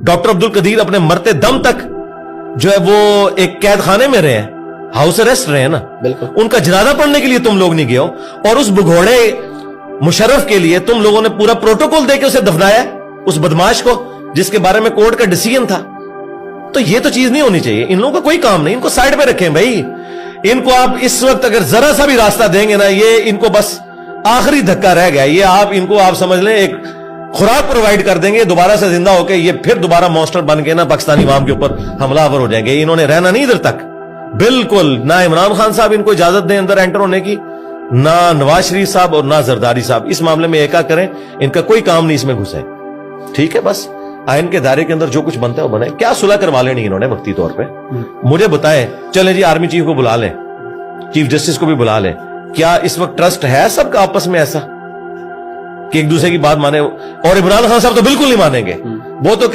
Doctor Abdul Qadeer अपने मरते दम तक जो है वो एक कैद खाने में रहे हैं, हाउस अरेस्ट रहे हैं ना, बिल्कुल। उनका जनाजा पढ़ने के लिए तुम लोग नहीं गए हो, और उस भगोड़े मुशर्रफ के लिए तुम लोगों ने पूरा प्रोटोकॉल देके उसे दफनाया, उस बदमाश को, जिसके बारे में कोर्ट का डिसीजन था। तो ये तो चीज नहीं होनी चाहिए। इन लोगों का कोई काम नहीं, इनको साइड पे रखें भाई। इनको आप इस वक्त अगर जरा सा भी रास्ता देंगे ना, ये इनको बस आखिरी धक्का रह गया। ये आप इनको आप समझ लें एक खुराक प्रोवाइड कर देंगे, दोबारा से जिंदा होके ये फिर दोबारा मॉन्स्टर बन के ना पाकिस्तानी अवाम के ऊपर हमलावर हो जाएंगे। इन्होंने रहना नहीं इधर तक, बिल्कुल ना। इमरान खान साहब इनको इजाजत दें अंदर एंटर होने की, ना नवाज शरीफ साहब और ना जरदारी साहब। इस मामले में एका करें, इनका कोई काम नहीं इसमें घुसे, ठीक है। बस आइन के दायरे के अंदर जो कुछ बनता है वो बने। क्या सुलह करवा लेनी इन्होंने वक्ती तौर पे, मुझे बताएं। चलें जी, आर्मी चीफ को बुला लें, चीफ जस्टिस को भी बुला लें। क्या इस वक्त ट्रस्ट है सबका आपस में ऐसा कि एक दूसरे की बात माने? और इमरान खान साहब तो बिल्कुल नहीं मानेंगे, वो तो